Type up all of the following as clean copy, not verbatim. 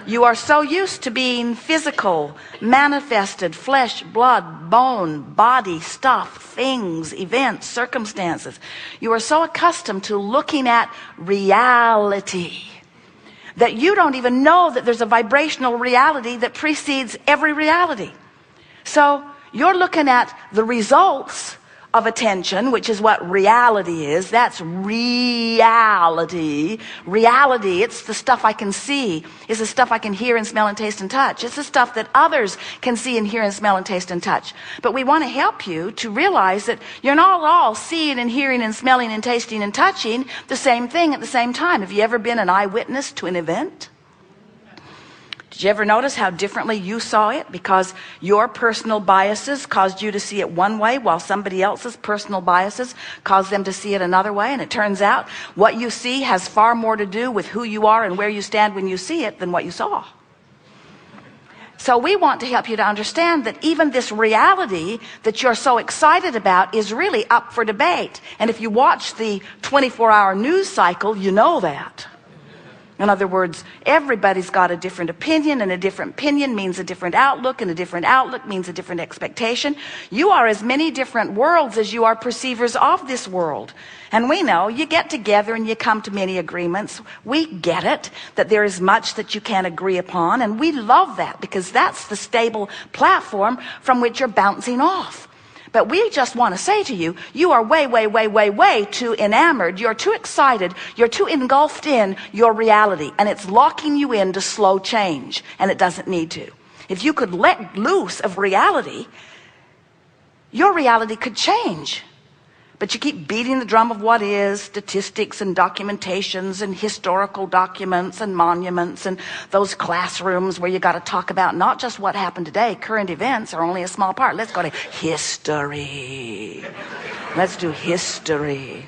You are so used to being physical, manifested, flesh, blood, bone, body, stuff, things, events, circumstances. You are so accustomed to looking at reality that you don't even know that there's a vibrational reality that precedes every reality. So you're looking at the results of attention, which is what reality is. That's reality. Reality, it's the stuff I can see. It's the stuff I can hear and smell and taste and touch. It's the stuff that others can see and hear and smell and taste and touch. But we want to help you to realize that you're not all seeing and hearing and smelling and tasting and touching the same thing at the same time. Have you ever been an eyewitness to an event? Did you ever notice how differently you saw it because your personal biases caused you to see it one way while somebody else's personal biases caused them to see it another way? And it turns out what you see has far more to do with who you are and where you stand when you see it than what you saw. So we want to help you to understand that even this reality that you're so excited about is really up for debate. And if you watch the 24-hour news cycle, you know that. In other words, everybody's got a different opinion, and a different opinion means a different outlook, and a different outlook means a different expectation. You are as many different worlds as you are perceivers of this world. And we know you get together and you come to many agreements. We get it, that there is much that you can't agree upon, and we love that because that's the stable platform from which you're bouncing off. But we just want to say to you, you are way, way, way, way, way too enamored. You're too excited. You're too engulfed in your reality. And it's locking you into slow change. And it doesn't need to. If you could let loose of reality, your reality could change. But you keep beating the drum of what is, statistics and documentations and historical documents and monuments and those classrooms where you got to talk about not just what happened today. Current events are only a small part. Let's go to history. Let's do history,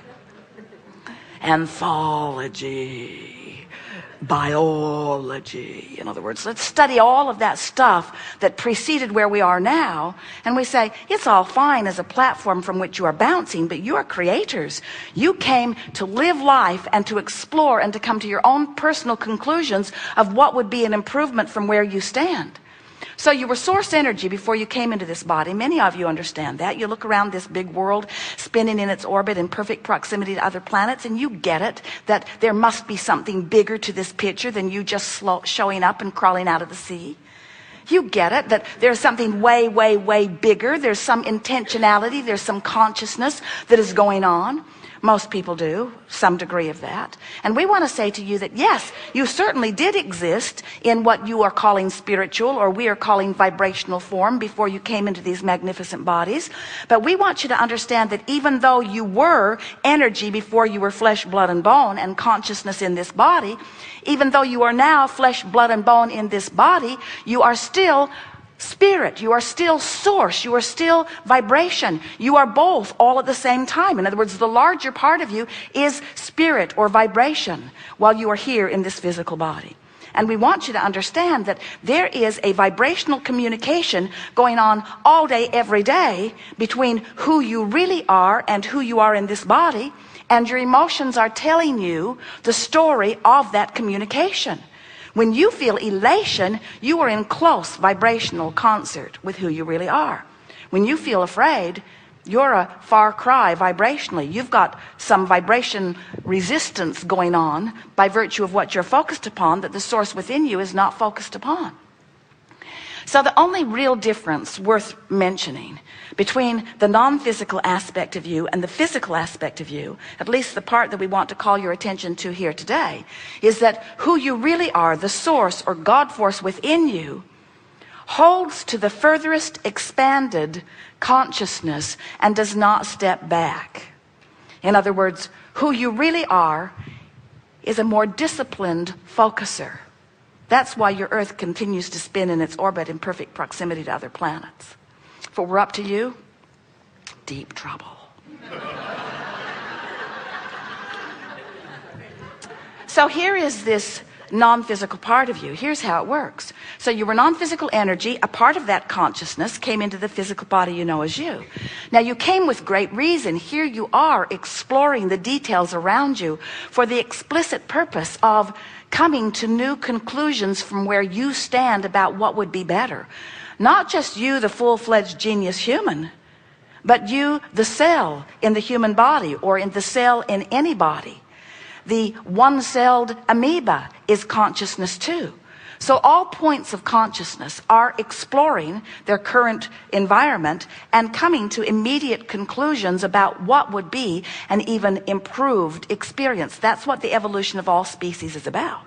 anthropology, biology. In other words, let's study all of that stuff that preceded where we are now. And we say, it's all fine as a platform from which you are bouncing, but you are creators. You came to live life and to explore and to come to your own personal conclusions of what would be an improvement from where you stand. So you were source energy before you came into this body. Many of you understand that. You look around this big world spinning in its orbit in perfect proximity to other planets, and you get it, that there must be something bigger to this picture than you just showing up and crawling out of the sea. You get it, that there's something way, way, way bigger. There's some intentionality. There's some consciousness that is going on. Most people do, some degree of that. And we want to say to you that, yes, you certainly did exist in what you are calling spiritual, or we are calling vibrational form before you came into these magnificent bodies. But we want you to understand that even though you were energy before you were flesh, blood, and bone, and consciousness in this body, even though you are now flesh, blood, and bone in this body, you are still spirit. You are still source. You are still vibration. You are both all at the same time. In other words, the larger part of you is spirit or vibration while you are here in this physical body. And we want you to understand that there is a vibrational communication going on all day, every day between who you really are and who you are in this body. And your emotions are telling you the story of that communication. When you feel elation, you are in close vibrational concert with who you really are. When you feel afraid, you're a far cry vibrationally. You've got some vibration resistance going on by virtue of what you're focused upon that the source within you is not focused upon. So the only real difference worth mentioning between the non-physical aspect of you and the physical aspect of you, at least the part that we want to call your attention to here today, is that who you really are, the source or God force within you, holds to the furthest expanded consciousness and does not step back. In other words, who you really are is a more disciplined focuser. That's why your Earth continues to spin in its orbit in perfect proximity to other planets. If it were up to you, deep trouble. So here is this non-physical part of you. Here's how it works. So you were non-physical energy. A part of that consciousness came into the physical body you know as you. Now you came with great reason. Here you are exploring the details around you for the explicit purpose of coming to new conclusions from where you stand about what would be better. Not just you, the full-fledged genius human, but you, the cell in the human body, or in the cell in any body. The one-celled amoeba is consciousness too. So all points of consciousness are exploring their current environment and coming to immediate conclusions about what would be an even improved experience. That's what the evolution of all species is about.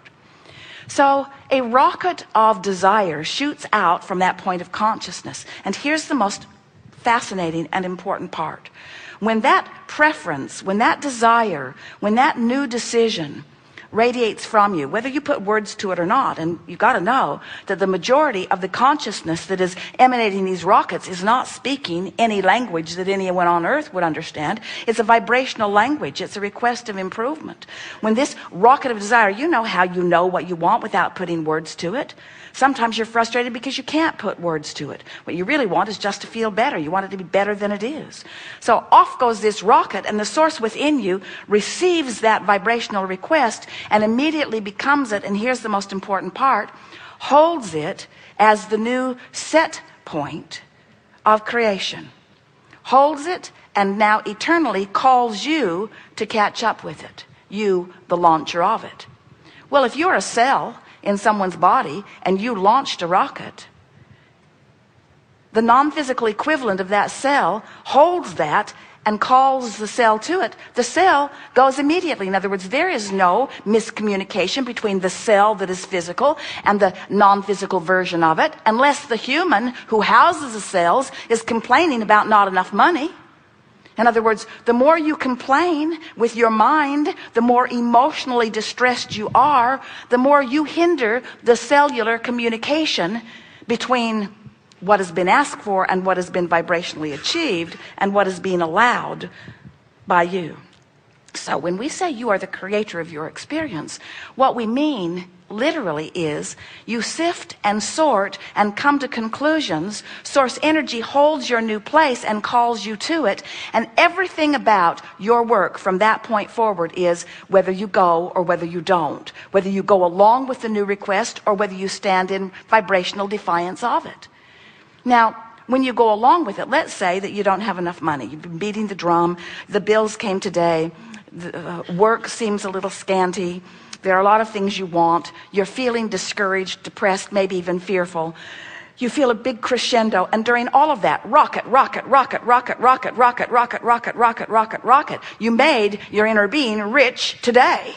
So a rocket of desire shoots out from that point of consciousness. And here's the most fascinating and important part. When that preference, when that desire, when that new decision radiates from you, whether you put words to it or not, and you got to know that the majority of the consciousness that is emanating these rockets is not speaking any language that anyone on earth would understand. It's a vibrational language. It's a request of improvement. When this rocket of desire, you know how you know what you want without putting words to it. Sometimes you're frustrated because you can't put words to it. What you really want is just to feel better. You want it to be better than it is. So off goes this rocket, and the source within you receives that vibrational request and immediately becomes it, and here's the most important part, holds it as the new set point of creation. Holds it and now eternally calls you to catch up with it. You, the launcher of it. Well, if you're a cell in someone's body and you launched a rocket, the non-physical equivalent of that cell holds that and calls the cell to it. The cell goes immediately. In other words, there is no miscommunication between the cell that is physical and the non-physical version of it, unless the human who houses the cells is complaining about not enough money. In other words, the more you complain with your mind, the more emotionally distressed you are, the more you hinder the cellular communication between what has been asked for and what has been vibrationally achieved and what is being allowed by you. So when we say you are the creator of your experience, what we mean literally is you sift and sort and come to conclusions. Source energy holds your new place and calls you to it, and everything about your work from that point forward is whether you go or whether you don't, whether you go along with the new request or whether you stand in vibrational defiance of it. Now, when you go along with it, let's say that you don't have enough money. You've been beating the drum. The bills came today. The work seems a little scanty. There are a lot of things you want. You're feeling discouraged, depressed, maybe even fearful. You feel a big crescendo, and during all of that, rocket, rocket, rocket, rocket, rocket, rocket, rocket, rocket, rocket, rocket, rocket. You made your inner being rich today.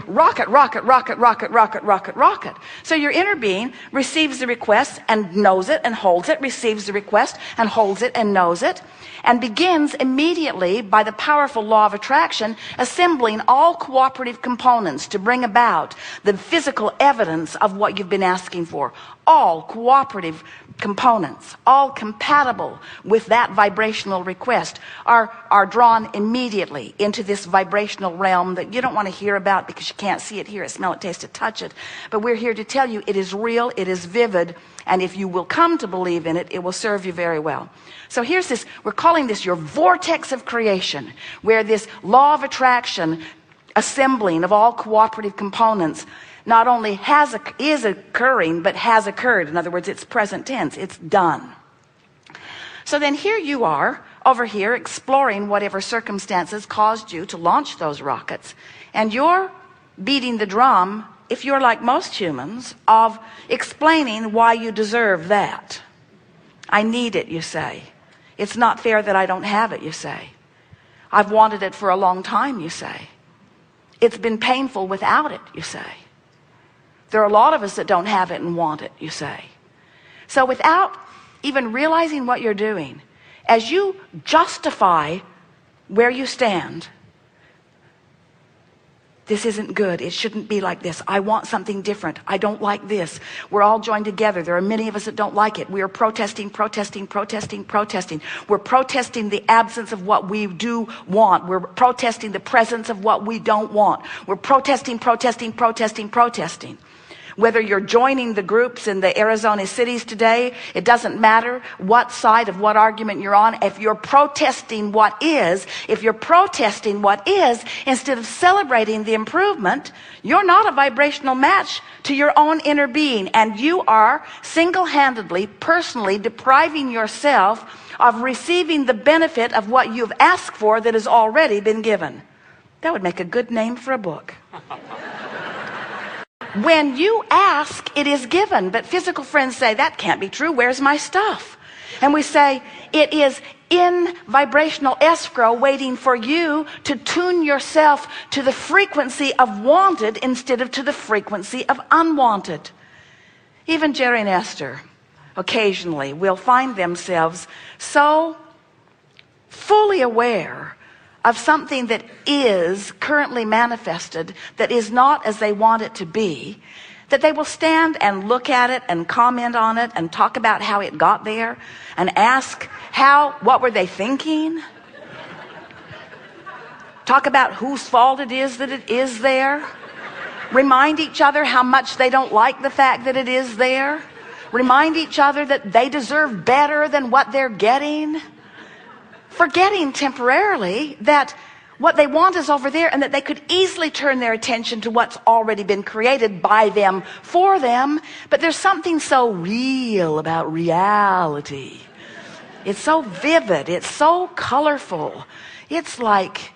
Rocket, rocket, rocket, rocket, rocket, rocket, rocket. So your inner being receives the request and knows it and holds it, receives the request and holds it and knows it, and begins immediately by the powerful law of attraction assembling all cooperative components to bring about the physical evidence of what you've been asking for. All cooperative components, all compatible with that vibrational request, are drawn immediately into this vibrational realm that you don't want to hear about because you can't see it, hear it, smell it, taste it, touch it. But we're here to tell you it is real, it is vivid, and if you will come to believe in it, it will serve you very well. So here's this, we're calling this your vortex of creation, where this law of attraction, assembling of all cooperative components, not only is occurring, but has occurred. In other words, it's present tense. It's done. So then here you are over here exploring whatever circumstances caused you to launch those rockets. And you're beating the drum, if you're like most humans, of explaining why you deserve that. I need it, you say. It's not fair that I don't have it, you say. I've wanted it for a long time, you say. It's been painful without it, you say. There are a lot of us that don't have it and want it, you say. So without even realizing what you're doing, as you justify where you stand, This isn't good. It shouldn't be like this. I want something different. I don't like this. We're all joined together. There are many of us that don't like it. We are protesting, protesting, protesting, protesting. We're protesting the absence of what we do want. We're protesting the presence of what we don't want. We're protesting, protesting, protesting, protesting. Whether you're joining the groups in the Arizona cities today, it doesn't matter what side of what argument you're on. If you're protesting what is, instead of celebrating the improvement, you're not a vibrational match to your own inner being. And you are single-handedly, personally depriving yourself of receiving the benefit of what you've asked for that has already been given. That would make a good name for a book. When you ask, it is given. But physical friends say, that can't be true. Where's my stuff? And we say, it is in vibrational escrow waiting for you to tune yourself to the frequency of wanted instead of to the frequency of unwanted. Even Jerry and Esther occasionally will find themselves so fully aware of something that is currently manifested that is not as they want it to be, that they will stand and look at it and comment on it and talk about how it got there and ask what were they thinking? Talk about whose fault it is that it is there. Remind each other how much they don't like the fact that it is there. Remind each other that they deserve better than what they're getting. Forgetting temporarily that what they want is over there and that they could easily turn their attention to what's already been created by them, for them. But there's something so real about reality. It's so vivid. It's so colorful. It's like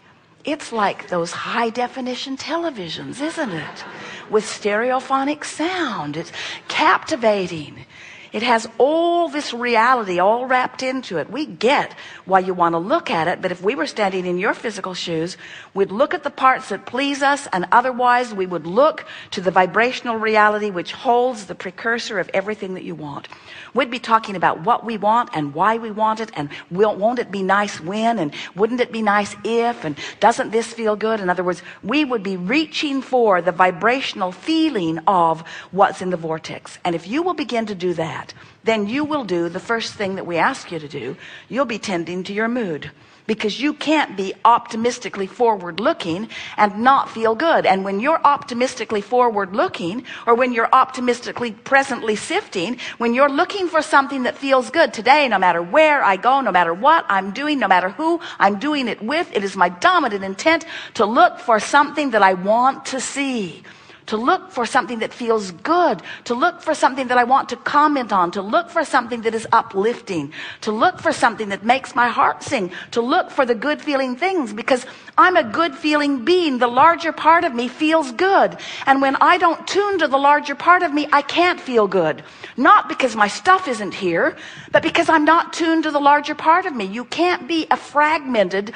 those high definition televisions, isn't it? With stereophonic sound. It's captivating. It has all this reality all wrapped into it. We get why you want to look at it, but if we were standing in your physical shoes, we'd look at the parts that please us, and otherwise we would look to the vibrational reality which holds the precursor of everything that you want. We'd be talking about what we want and why we want it, and won't it be nice when, and wouldn't it be nice if, and doesn't this feel good? In other words, we would be reaching for the vibrational feeling of what's in the vortex. And if you will begin to do that, then you will do the first thing that we ask you to do. You'll be tending to your mood, because you can't be optimistically forward looking and not feel good. And when you're optimistically forward looking, or when you're optimistically presently sifting, when you're looking for something that feels good today, no matter where I go, no matter what I'm doing, no matter who I'm doing it with, it is my dominant intent to look for something that I want to see. To look for something that feels good, to look for something that I want to comment on, to look for something that is uplifting, to look for something that makes my heart sing, to look for the good feeling things, because I'm a good feeling being. The larger part of me feels good. And when I don't tune to the larger part of me, I can't feel good. Not because my stuff isn't here, but because I'm not tuned to the larger part of me. You can't be a fragmented,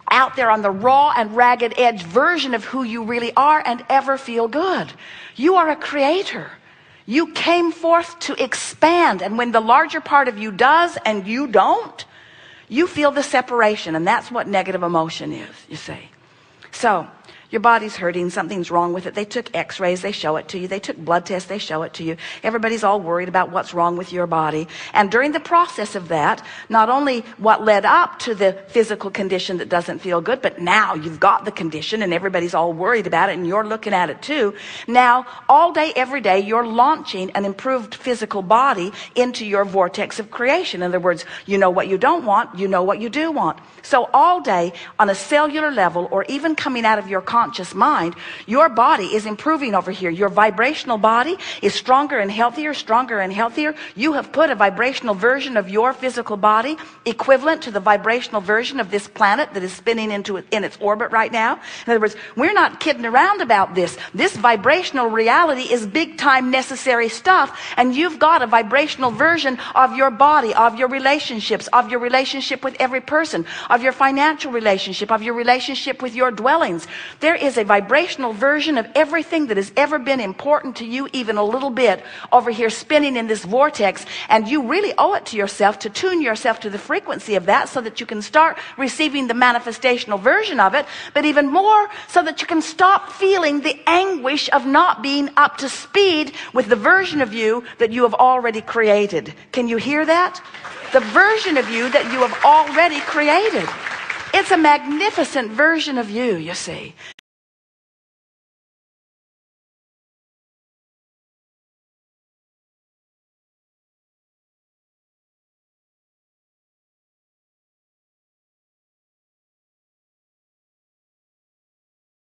out there on the raw and ragged edge version of who you really are and ever feel good. You are a creator. You came forth to expand, and when the larger part of you does and you don't, you feel the separation, and that's what negative emotion is, you see. So your body's hurting, something's wrong with it. They took x-rays, they show it to you. They took blood tests, they show it to you. Everybody's all worried about what's wrong with your body. And during the process of that, not only what led up to the physical condition that doesn't feel good, but now you've got the condition and everybody's all worried about it and you're looking at it too. Now, all day, every day, you're launching an improved physical body into your vortex of creation. In other words, you know what you don't want, you know what you do want. So all day, on a cellular level, or even coming out of your conscious mind, your body is improving over here. Your vibrational body is stronger and healthier, stronger and healthier. You have put a vibrational version of your physical body equivalent to the vibrational version of this planet that is spinning in its orbit right now. In other words, we're not kidding around about this. This vibrational reality is big time necessary stuff, and you've got a vibrational version of your body, of your relationships, of your relationship with every person, of your financial relationship, of your relationship with your dwellings. There there is a vibrational version of everything that has ever been important to you, even a little bit, over here spinning in this vortex, and you really owe it to yourself to tune yourself to the frequency of that so that you can start receiving the manifestational version of it, but even more so that you can stop feeling the anguish of not being up to speed with the version of you that you have already created. Can you hear that? The version of you that you have already created. It's a magnificent version of you, you see.